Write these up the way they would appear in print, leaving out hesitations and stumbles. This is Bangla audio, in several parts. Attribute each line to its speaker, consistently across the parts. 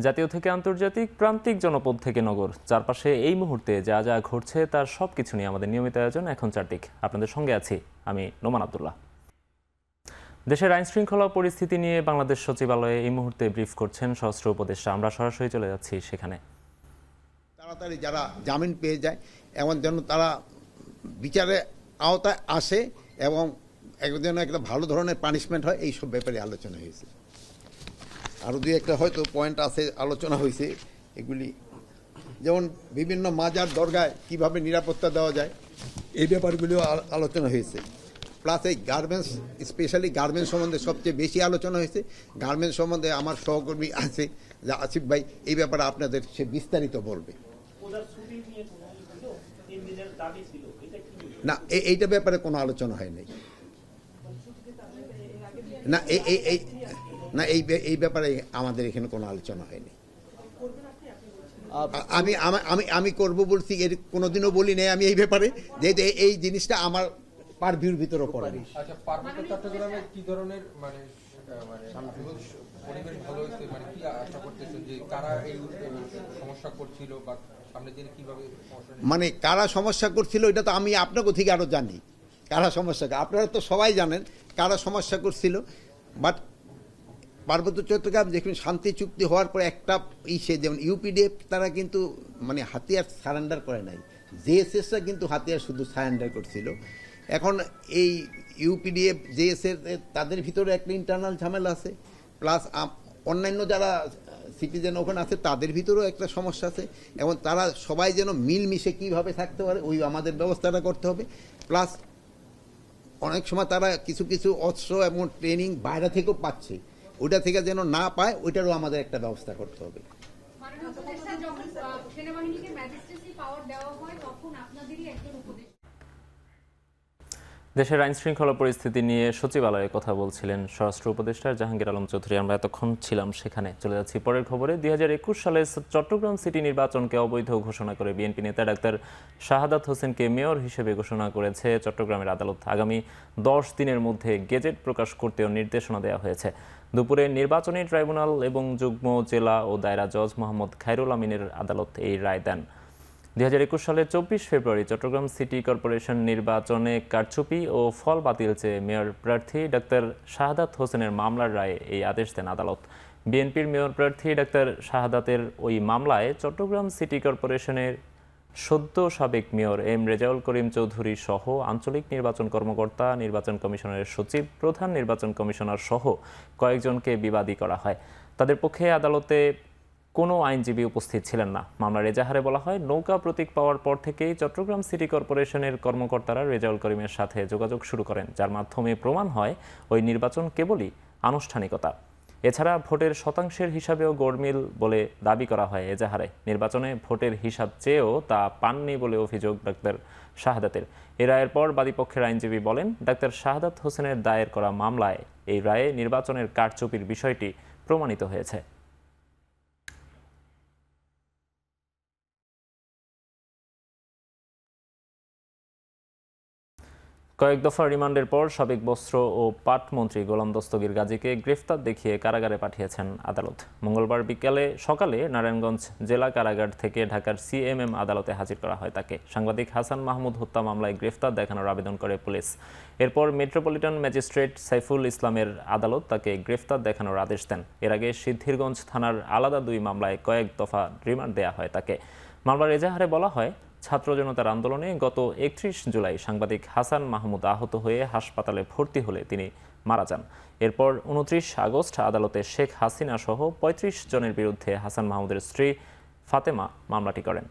Speaker 1: জাতীয় থেকে আন্তর্জাতিক, প্রান্তিক জনপদ থেকে নগর, চারপাশে এই মুহূর্তে যা যা ঘটছে তার সবকিছু নিয়ে আমাদের নিয়মিত আয়োজন এখন চারদিক। আপনাদের সঙ্গে আছি আমি নোমান আব্দুল্লাহ। দেশের আইন শৃঙ্খলা পরিস্থিতি নিয়ে বাংলাদেশ সচিবালয়ে এই মুহূর্তে ব্রিফ করছেন স্বরাষ্ট্র উপদেষ্টা। আমরা সরাসরি চলে যাচ্ছি সেখানে।
Speaker 2: তাড়াতাড়ি যারা জামিন পেয়ে যায় এমন যেন তারা বিচারে আওতায় আসে এবং যেন একটা ভালো ধরনের পানিশমেন্ট হয়, এইসব ব্যাপারে আলোচনা হয়েছে। আরও দুই একটা হয়তো পয়েন্ট আছে, আলোচনা হয়েছে। এগুলি যেমন বিভিন্ন মাজার দরগায় কীভাবে নিরাপত্তা দেওয়া যায়, এই ব্যাপারগুলিও আলোচনা হয়েছে। প্লাস এই গার্মেন্টস, স্পেশালি গার্মেন্টস সম্বন্ধে সবচেয়ে বেশি আলোচনা হয়েছে। গার্মেন্টস সম্বন্ধে আমার সহকর্মী আছে যা আসিফ ভাই, এই ব্যাপারে আপনাদের সে বিস্তারিত বলবে। না, এইটা ব্যাপারে কোনো আলোচনা হয় নাই। না, এই ব্যাপারে আমাদের এখানে কোনো আলোচনা হয়নি। আমি করব বলছি, এর কোনোদিনও বলি নাই আমি এই ব্যাপারে, যে এই জিনিসটা আমার পারভিউর ভিতরে পড়ে।
Speaker 3: আচ্ছা, পার্বত্য চট্টগ্রামে কি ধরনের পরিবেশ ভালো হয়েছে, কি আশা করতেছেন যে কারা এই সমস্যা করছিল বা সামনের দিনে কিভাবে
Speaker 2: কারা সমস্যা করছিল, এটা তো আমি আপনাকে থেকে আরো জানি। কারা সমস্যা, আপনারা তো সবাই জানেন কারা সমস্যা করছিল। বাট পার্বত্য চট্টগ্রাম দেখুন, শান্তি চুক্তি হওয়ার পর একটা যেমন ইউপিডিএফ তারা কিন্তু হাতিয়ার সারেন্ডার করে নাই, জেএসএসরা কিন্তু হাতিয়ার শুধু সারেন্ডার করছিল। এখন এই ইউপিডিএফ জেএসএস তাদের ভিতরে একটা ইন্টারনাল ঝামেলা আছে, প্লাস অন্যান্য যারা সিটিজেন ওখানে আছে তাদের ভিতরেও একটা সমস্যা আছে। এবং তারা সবাই যেন মিলমিশে কীভাবে থাকতে পারে ওই আমাদের ব্যবস্থাটা করতে হবে। প্লাস অনেক সময় তারা কিছু কিছু অস্ত্র এবং ট্রেনিং বাইরে থেকেও পাচ্ছে, ওইটা থেকে যেন না পায় ওইটারও আমাদের একটা ব্যবস্থা করতে হবে।
Speaker 1: দেশের আইন শৃঙ্খলা পরিস্থিতি নিয়ে সচিবালয়ে কথা বলছিলেন স্বরাষ্ট্র উপদেষ্টা জাহাঙ্গীর আলম চৌধুরী। আমরা এতক্ষণ ছিলাম সেখানে। চলে যাচ্ছি পরের খবরে। 2021 সালে চট্টগ্রাম সিটি নির্বাচনকে অবৈধ ঘোষণা করে বিএনপি নেতা ডাক্তার শাহাদাত হোসেনকে মেয়র হিসেবে ঘোষণা করেছে চট্টগ্রামের আদালত। আগামী 10 দিনের মধ্যে গেজেট প্রকাশ করতেও নির্দেশনা দেওয়া হয়েছে। দুপুরে নির্বাচনী ট্রাইব্যুনাল এবং যুগ্ম জেলা ও দায়রা জজ মোহাম্মদ খায়রুল আমিনের আদালত এই রায় দেন। 2021 সালের 24 ফেব্রুয়ারি চট্টগ্রাম সিটি কর্পোরেশন নির্বাচনে কারচুপি ও ফল বাতিল চেয়ে মেয়র প্রার্থী ডাক্তার শাহাদাত হোসেনের মামলার রায়ে এই আদেশ দেন আদালত। বিএনপির মেয়র প্রার্থী ডাক্তার শাহাদাতের ওই মামলায় চট্টগ্রাম সিটি কর্পোরেশনের সদ্য সাবেক মেয়র এম রেজাউল করিম চৌধুরী সহ আঞ্চলিক নির্বাচন কর্মকর্তা, নির্বাচন কমিশনারের সচিব, প্রধান নির্বাচন কমিশনার সহ কয়েকজনকে বিবাদী করা হয়। তাদের পক্ষে আদালতে কোনো আইনজীবী উপস্থিত ছিলেন না। মামলার এজাহারে বলা হয়, নৌকা প্রতীক পাওয়ার পর থেকেই চট্টগ্রাম সিটি কর্পোরেশনের কর্মকর্তারা রেজাউল করিমের সাথে যোগাযোগ শুরু করেন, যার মাধ্যমে প্রমাণ হয় ওই নির্বাচন কেবলই আনুষ্ঠানিকতা। এছাড়া ভোটের শতাংশের হিসাবেও গড়মিল বলে দাবি করা হয় এজাহারে। নির্বাচনে ভোটের হিসাব চেয়েও তা পাননি বলে অভিযোগ ডাক্তার শাহাদাতের। এ রায়ের পর বাদীপক্ষের আইনজীবী বলেন, ডাক্তার শাহাদাত হোসেনের দায়ের করা মামলায় এই রায়ে নির্বাচনের কারচুপির বিষয়টি প্রমাণিত হয়েছে। কয়েক দফা রিমান্ডের পর সাবেক বস্ত্র ও পাট মন্ত্রী গোলাম দস্তগীর গাজীকে গ্রেফতার দেখিয়ে কারাগারে পাঠিয়েছেন আদালত। মঙ্গলবার সকালে নারায়ণগঞ্জ জেলা কারাগার থেকে ঢাকার সিএমএম আদালতে হাজির করা হয় তাকে। সাংবাদিক হাসান মাহমুদ হত্যা মামলায় গ্রেফতার দেখানোর আবেদন করে পুলিশ। এরপর মেট্রোপলিটন ম্যাজিস্ট্রেট সাইফুল ইসলামের আদালত তাকে গ্রেফতার দেখানোর আদেশ দেন। এর আগে সিদ্ধিরগঞ্জ থানার আলাদা 2 মামলায় কয়েক দফা রিমান্ড দেওয়া হয় তাকে। মামলার এজাহারে বলা হয়, ছাত্র জনতার আন্দোলনে গত 31 জুলাই সাংবাদিক হাসান মাহমুদ আহত হয়ে হাসপাতালে ভর্তি হলে তিনি মারা যান। এরপর 29 আগস্ট আদালতে শেখ হাসিনা সহ 35 জনের বিরুদ্ধে হাসান মাহমুদের স্ত্রী ফাতেমা মামলাটি করেন।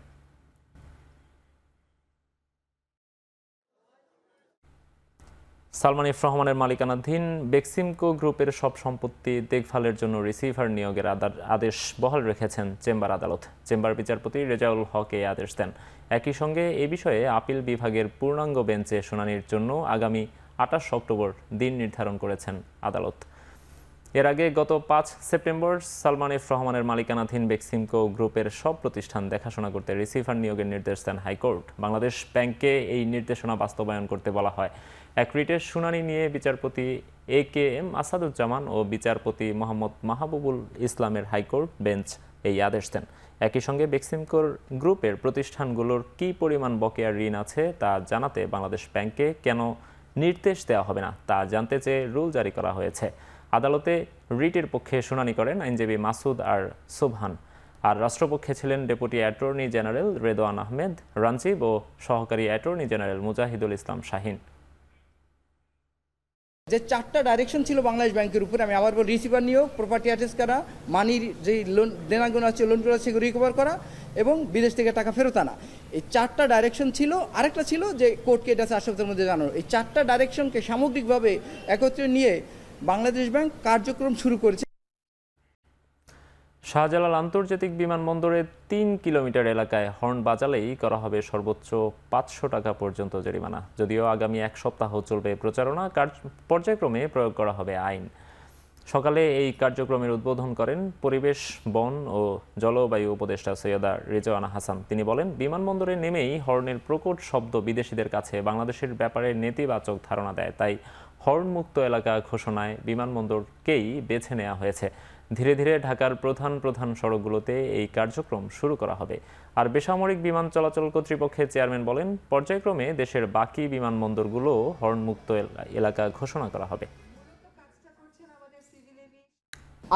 Speaker 1: সালমান এফ রহমানের মালিকানাধীন বেক্সিমকো গ্রুপের সব সম্পত্তি দেখভালের জন্য রিসিভার নিয়োগের আদেশ বহাল রেখেছেন চেম্বার আদালত। চেম্বার বিচারপতি রেজাউল হক এই আদেশ দেন। একই সঙ্গে এ বিষয়ে আপিল বিভাগের পূর্ণাঙ্গ বেঞ্চে শুনানির জন্য আগামী 28 অক্টোবর দিন নির্ধারণ করেছেন আদালত। এর আগে গত 5 সেপ্টেম্বর সালমান এফ রহমানের মালিকানাধীন বেক্সিমকো গ্রুপের সব প্রতিষ্ঠান দেখাশোনা করতে রিসিভার নিয়োগের নির্দেশ দেন হাইকোর্ট। বাংলাদেশ ব্যাংককে এই নির্দেশনা বাস্তবায়ন করতে বলা হয়। এক রিটের শুনানি নিয়ে বিচারপতি এ কে এম আসাদুজ্জামান ও বিচারপতি মোহাম্মদ মাহবুবুল ইসলামের হাইকোর্ট বেঞ্চ এই আদেশ দেন। একই সঙ্গে বেক্সিমকোর গ্রুপের প্রতিষ্ঠানগুলোর কী পরিমাণ বকেয়া ঋণ আছে তা জানাতে বাংলাদেশ ব্যাংককে কেন নির্দেশ দেওয়া হবে না তা জানতে চেয়ে রুল জারি করা হয়েছে। আদালতে রিটের পক্ষে শুনানি করেন আইনজীবী মাসুদ আর সুবহান। আর রাষ্ট্রপক্ষে ছিলেন deputy attorney general Redwan Ahmed Ranjib ও সহকারী অ্যাটর্নি জেনারেল মুজাহিদুল ইসলাম শাহিন।
Speaker 4: যে 4টা ডাইরেকশন ছিল বাংলাদেশ ব্যাংকের উপরে, আমি আবার বল, রিসিভার নিয়োগ, প্রপার্টি অ্যাটাচ করা, মানির যে লোন দেনাগুলো আছে লোনগুলো আছে রিকভার করা এবং বিদেশ থেকে টাকা ফেরত আনা। এই 4টা ডাইরেকশন ছিল। আরেকটা ছিল যে কোর্টকে এটা 4 সপ্তাহের মধ্যে জানানো। এই 4টা ডাইরেকশনকে সামগ্রিকভাবে একত্রে নিয়ে বাংলাদেশ ব্যাংক কার্যক্রম শুরু করেছে।
Speaker 1: শাহজালাল আন্তর্জাতিক বিমানবন্দরে 3 কিলোমিটার এলাকায় হর্ন বাজালেই করা হবে সর্বোচ্চ 500 টাকা পর্যন্ত জরিমানা। যদিও আগামী 1 সপ্তাহ চলবে প্রচারণা, পর্যায়ক্রমে প্রয়োগ করা হবে আইন। সকালে এই কার্যক্রমের উদ্বোধন করেন পরিবেশ, বন ও জলবায়ু উপদেষ্টা সৈয়দা রিজওয়ানা হাসান। তিনি বলেন, বিমানবন্দরে নেমেই হর্নের প্রকট শব্দ বিদেশিদের কাছে বাংলাদেশের ব্যাপারে নেতিবাচক ধারণা দেয়। তাই হর্নমুক্ত এলাকা ঘোষণায় বিমানবন্দরকেই বেছে নেওয়া হয়েছে। ধীরে ধীরে ঢাকার প্রধান প্রধান সড়কগুলোতে এই কার্যক্রম শুরু করা হবে। আর বেসামরিক বিমান চলাচল কর্তৃপক্ষের চেয়ারম্যান বলেন, পর্যায়ক্রমে দেশের বাকি বিমানবন্দরগুলো হর্নমুক্ত এলাকা ঘোষণা করা হবে।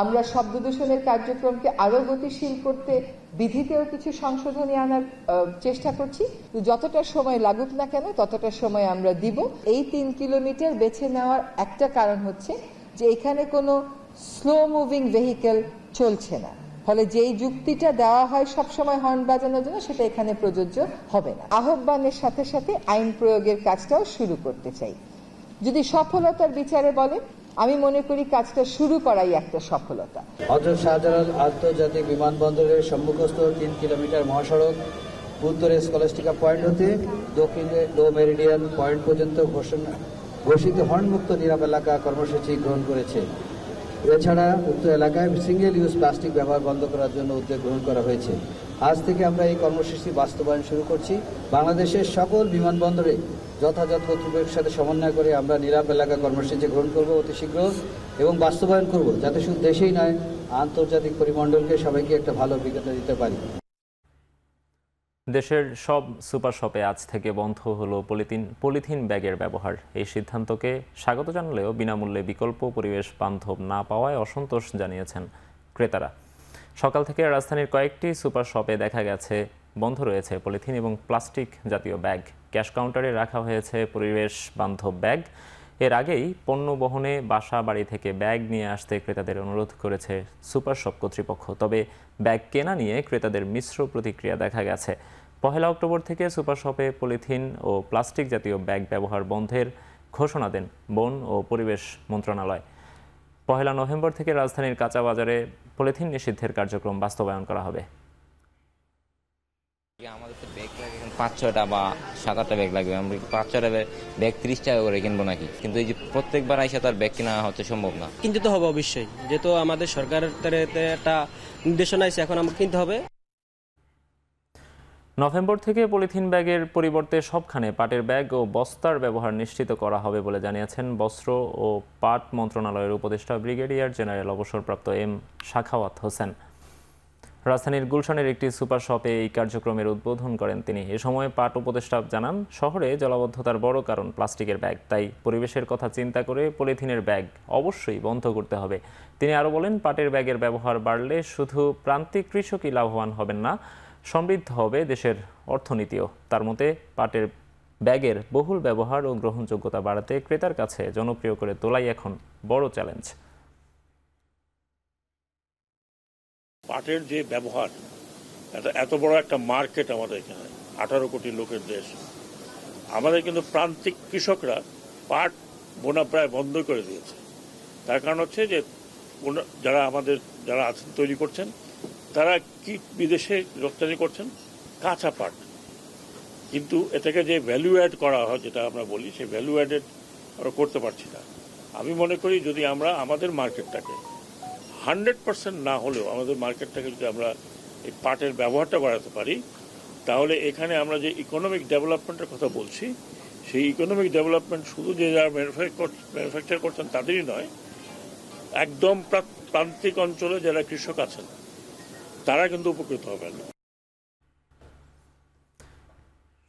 Speaker 5: আমরা শব্দ দূষণের কার্যক্রমকে আরো গতিশীল করতে বিধিতেও কিছু সংশোধনী আনার চেষ্টা করছি। যতটা সময় লাগুক না কেন ততটা সময় আমরা দিব। এই 3 কিলোমিটার বেছে নেওয়ার একটা কারণ হচ্ছে যে এখানে কোনো স্লো মুভিং ভেহিকেল চলছে না, ফলে যেই যুক্তিটা দেওয়া হয় সবসময় হর্ন বাজানোর জন্য সেটা এখানে প্রযোজ্য হবে না। আহ্বানের সাথে সাথে আইন প্রয়োগের কাজটাও শুরু করতে চাই। যদি সফলতার বিচারে বলে, আমি মনে করি কাজটা শুরু করাই একটা সফলতা।
Speaker 6: হযরত শাহজালাল আন্তর্জাতিক বিমানবন্দরের সম্মুখস্থ 3 কিলোমিটার মহাসড়ক উত্তরে স্কলাস্টিকা পয়েন্ট হতে দক্ষিণে লো মেরিডিয়ান পয়েন্ট পর্যন্ত ঘোষিত হর্নমুক্ত নীরব এলাকা কর্মসূচি গ্রহণ করেছে। এছাড়া উক্ত এলাকায় সিঙ্গেল ইউজ প্লাস্টিক ব্যবহার বন্ধ করার জন্য উদ্যোগ গ্রহণ করা হয়েছে। আজ থেকে আমরা এই কর্মসূচি বাস্তবায়ন শুরু করছি। বাংলাদেশের সকল বিমানবন্দরে যথাযথ কর্তৃপক্ষের সাথে সমন্বয় করে আমরা নীরব এলাকা কর্মসূচি গ্রহণ করব অতি শীঘ্র এবং বাস্তবায়ন করব, যাতে শুধু দেশেই নয় আন্তর্জাতিক পরিমণ্ডলকে সবাইকে একটা ভালো অভিজ্ঞতা দিতে পারি।
Speaker 1: দেশের সব সুপার শপে আজ থেকে বন্ধ হলো পলিথিন ব্যাগের ব্যবহার। এই সিদ্ধান্তকে স্বাগত জানালেও বিনামূল্যে বিকল্প পরিবেশ বান্ধব না পাওয়ায় অসন্তোষ জানিয়েছেন ক্রেতারা। সকাল থেকে রাজধানীর কয়েকটি সুপার শপে দেখা গেছে বন্ধ রয়েছে পলিথিন এবং প্লাস্টিক জাতীয় ব্যাগ। ক্যাশ কাউন্টারে রাখা হয়েছে পরিবেশ বান্ধব ব্যাগ। এর আগেই পণ্য বহনে বাসা বাড়ি থেকে ব্যাগ নিয়ে আসতে ক্রেতাদের অনুরোধ করেছে সুপার শপ কর্তৃপক্ষ। তবে ব্যাগ কেনা নিয়ে ক্রেতাদের মিশ্র প্রতিক্রিয়া দেখা গেছে। 1 অক্টোবর থেকে সুপার শপে পলিথিন ও প্লাস্টিক জাতীয় ব্যাগ ব্যবহার বন্ধের ঘোষণা দেন বন ও পরিবেশ মন্ত্রণালয়। 1 নভেম্বর থেকে রাজধানীর কাঁচা বাজারে পলিথিন নিষিদ্ধের কার্যক্রম বাস্তবায়ন করা হবে।
Speaker 7: আমাদের তো ব্যাগ লাগে 5-6টা বা 7-8টা ব্যাগ লাগবে। আমরা 5-6টা ব্যাগ 30 টাকা করে কিনবো নাকি? কিন্তু এই যে প্রত্যেকবার আইসা তার ব্যাগ কেনা হচ্ছে সম্ভব না।
Speaker 8: কিনতে তো হবে অবশ্যই, যেহেতু আমাদের সরকারের একটা নির্দেশনা আছে, এখন আমাকে কিনতে হবে।
Speaker 1: নভেম্বর থেকে পলিথিন ব্যাগের পরিবর্তে সবখানে পাটের ব্যাগ ও বস্তার ব্যবহার নিশ্চিত করা হবে বলে জানিয়েছেন বস্ত্র ও পাট মন্ত্রণালয়ের উপদেষ্টা ব্রিগেডিয়ার জেনারেল অবসরপ্রাপ্ত এম সাখাওয়াত হোসেন। রাজধানীর গুলশানের একটি সুপার শপে এই কার্যক্রমের উদ্বোধন করেন তিনি। এ সময় পাট উপদেষ্টা জানান, শহরে জলাবদ্ধতার বড় কারণ প্লাস্টিকের ব্যাগ, তাই পরিবেশের কথা চিন্তা করে পলিথিনের ব্যাগ অবশ্যই বন্ধ করতে হবে। তিনি আরও বলেন, পাটের ব্যাগের ব্যবহার বাড়লে শুধু প্রান্তিক কৃষকই লাভবান হবেন না, সমৃদ্ধ হবে দেশের অর্থনীতিও। তার মতে, পাটের ব্যাগের বহুল ব্যবহার ও গ্রহণযোগ্যতা বাড়াতে ক্রেতার কাছে জনপ্রিয় করে তোলাই এখন বড় চ্যালেঞ্জ।
Speaker 9: পাটের যে ব্যবহার, এত বড় একটা মার্কেট আমাদের এখানে, 18 কোটি লোকের দেশ, আমাদের কিন্তু প্রান্তিক কৃষকরা পাট বোনা প্রায় বন্ধ করে দিয়েছে। তার কারণ হচ্ছে যে যারা আছেন তৈরি করছেন, তারা কি বিদেশে রপ্তানি করছেন কাঁচা পাট, কিন্তু এটাকে যে ভ্যালু অ্যাড করা হয়, যেটা আমরা বলি, সেই ভ্যালু অ্যাডেড আমরা করতে পারছি না। আমি মনে করি যদি আমরা আমাদের মার্কেটটাকে 100% না হলেও আমাদের মার্কেটটাকে যদি আমরা এই পাটের ব্যবহারটা বাড়াতে পারি, তাহলে এখানে আমরা যে ইকোনমিক ডেভেলপমেন্টের কথা বলছি, সেই ইকোনমিক ডেভেলপমেন্ট শুধু যে যারা ম্যানুফ্যাকচার করছেন তাদেরই নয়, একদম প্রান্তিক অঞ্চলে যারা কৃষক আছেন তারা কিন্তু উপকৃত হবেন।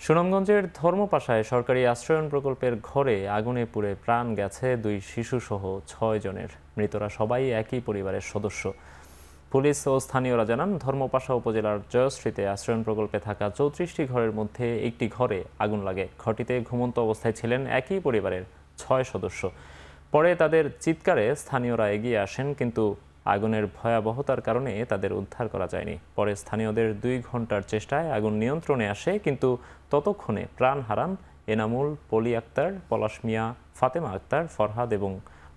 Speaker 1: সুনামগঞ্জের ধর্মপাশায় সরকারি আশ্রয়ন প্রকল্পের ঘরে আগুনে পুড়ে প্রাণ গেছে 2 শিশুসহ 6 জনের। মৃতরা সবাই একই পরিবারের সদস্য। পুলিশ ও স্থানীয়রা জানান, ধর্মপাশা উপজেলার জয়শ্রীতে আশ্রয়ন প্রকল্পে থাকা 34টি ঘরের মধ্যে একটি ঘরে আগুন লাগে। ঘরটিতে ঘুমন্ত অবস্থায় ছিলেন একই পরিবারের 6 সদস্য। পরে তাদের চিৎকারে স্থানীয়রা এগিয়ে আসেন, কিন্তু আগুনের ভয়াবহতার কারণে তাদের উদ্ধার করা যায়নি। পরে স্থানীয়দের 2 ঘন্টার চেষ্টায় আগুন নিয়ন্ত্রণে আসে, কিন্তু ততক্ষণে প্রাণ হারান এনামুল, পলি আক্তার, পলাশ মিয়া, ফাতেমা আক্তার, ফরহাদ এবং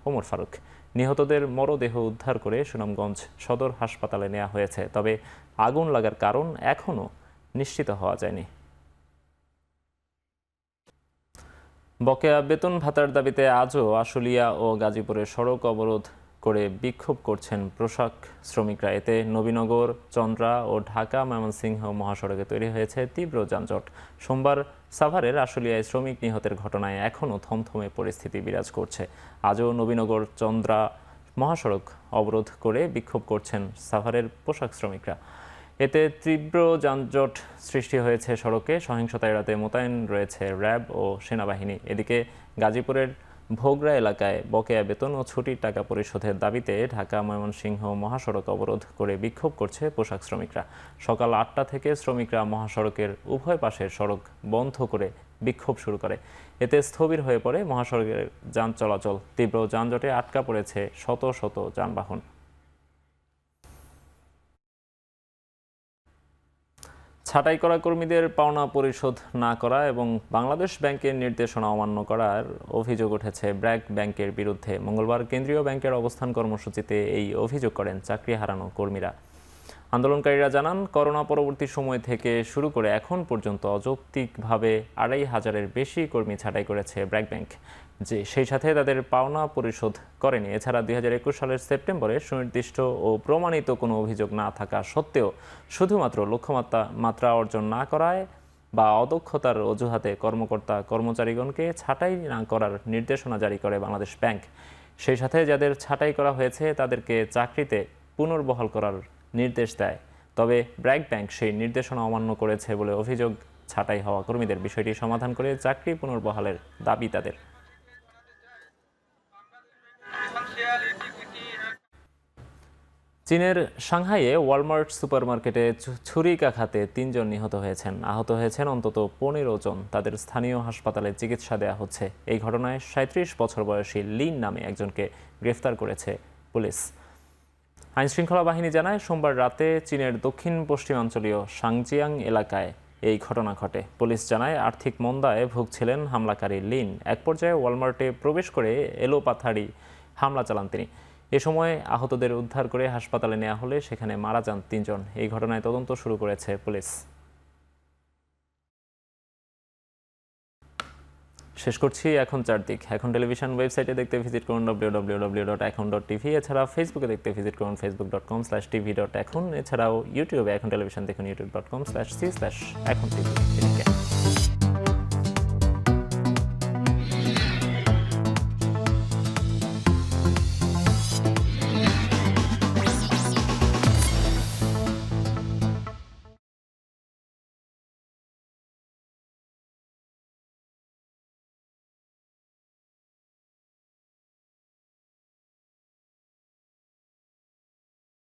Speaker 1: ওমর ফারুক। নিহতদের মরদেহ উদ্ধার করে সুনামগঞ্জ সদর হাসপাতালে নেওয়া হয়েছে, তবে আগুন লাগার কারণ এখনও নিশ্চিত হওয়া যায়নি। বকেয়া বেতন ভাতার দাবিতে আজও আশুলিয়া ও গাজীপুরে সড়ক অবরোধ করে বিক্ষোভ করছেন পোশাক শ্রমিকরা। এতে নবীনগর, চন্দ্রা ও ঢাকা ময়মনসিংহ মহাসড়কে তৈরি হয়েছে তীব্র যানজট। সোমবার সাভারের আশুলিয়ায় শ্রমিক নিহতের ঘটনায় এখনও থমথমে পরিস্থিতি বিরাজ করছে। আজও নবীনগর, চন্দ্রা মহাসড়ক অবরোধ করে বিক্ষোভ করছেন সাভারের পোশাক শ্রমিকরা। এতে তীব্র যানজট সৃষ্টি হয়েছে সড়কে। সহিংসতা এড়াতে মোতায়েন রয়েছে র্যাব ও সেনাবাহিনী। এদিকে গাজীপুরের ভোগড়া এলাকায় বকেয়া বেতন ও ছুটির টাকা পরিশোধের দাবিতে ঢাকা ময়মনসিংহ মহাসড়ক অবরোধ করে বিক্ষোভ করছে পোশাক শ্রমিকরা। সকাল 8টা থেকে শ্রমিকরা মহাসড়কের উভয় পাশের সড়ক বন্ধ করে বিক্ষোভ শুরু করে। এতে স্থবির হয়ে পড়ে মহাসড়কের যান চলাচল। তীব্র যানজটে আটকা পড়েছে শত শত যানবাহন। ছাঁটাই করা কর্মীদের পাওনা পরিশোধ না করা এবং বাংলাদেশ ব্যাংকের নির্দেশনা অমান্য করার অভিযোগ উঠেছে ব্র্যাক ব্যাংকের বিরুদ্ধে। মঙ্গলবার কেন্দ্রীয় ব্যাংকের অবস্থান কর্মসূচিতে এই অভিযোগ করেন চাকরি হারানো কর্মীরা। আন্দোলনকারীরা জানান, করোনা পরবর্তী সময় থেকে শুরু করে এখন পর্যন্ত অযৌক্তিকভাবে 2500-এর বেশি কর্মী ছাঁটাই করেছে ব্র্যাক ব্যাংক, যে সেই সাথে তাদের পাওনা পরিশোধ করেনি। এছাড়া 2021 সালের সেপ্টেম্বরে সুনির্দিষ্ট ও প্রমাণিত কোনো অভিযোগ না থাকা সত্ত্বেও শুধুমাত্র লক্ষ্যমাত্রা অর্জন না করায় বা অদক্ষতার অজুহাতে কর্মচারীগণকে ছাঁটাই না করার নির্দেশনা জারি করে বাংলাদেশ ব্যাংক। সেই সাথে যাদের ছাঁটাই করা হয়েছে তাদেরকে চাকরিতে পুনর্বহাল করার নির্দেশ দেয়। তবে ব্র্যাক ব্যাংক সেই নির্দেশনা অমান্য করেছে বলে অভিযোগ ছাঁটাই হওয়া কর্মীদের। বিষয়টি সমাধান করে চাকরি পুনর্বহালের দাবি তাদের। চীনের সাংহাইয়ে ওয়ালমার্ট সুপারমার্কেটে ছুরিকাঘাতে 3 জন নিহত হয়েছেন। আহত হয়েছেন অন্তত 15 জন। তাদের স্থানীয় হাসপাতালে চিকিৎসা দেওয়া হচ্ছে। এই ঘটনায় 37 বছর বয়সী লিন নামে একজনকে গ্রেফতার করেছে পুলিশ। আইনশৃঙ্খলা বাহিনী জানায়, সোমবার রাতে চীনের দক্ষিণ পশ্চিমাঞ্চলীয় সাংজিয়াং এলাকায় এই ঘটনা ঘটে। পুলিশ জানায়, আর্থিক মন্দায় ভুগছিলেন হামলাকারী লিন। এক পর্যায়ে ওয়ালমার্টে প্রবেশ করে এলোপাথাড়ি হামলা চালান তিনি। এ সময় আহতদের উদ্ধার করে হাসপাতালে নেওয়া হলে সেখানে মারা যান 3 জন। এই ঘটনায় তদন্ত শুরু করেছে পুলিশ। শেষ করছি এখন চারদিক। এখন টেলিভিশন ওয়েবসাইটে দেখতে ভিজিট করুন www.ekhon.tv। এছাড়া ফেসবুকে দেখতে ভিজিট করুন facebook.com/tv.ekhon। এছাড়াও ইউটিউবে এখন টেলিভিশন দেখুন youtube.com/c/ekhon tv।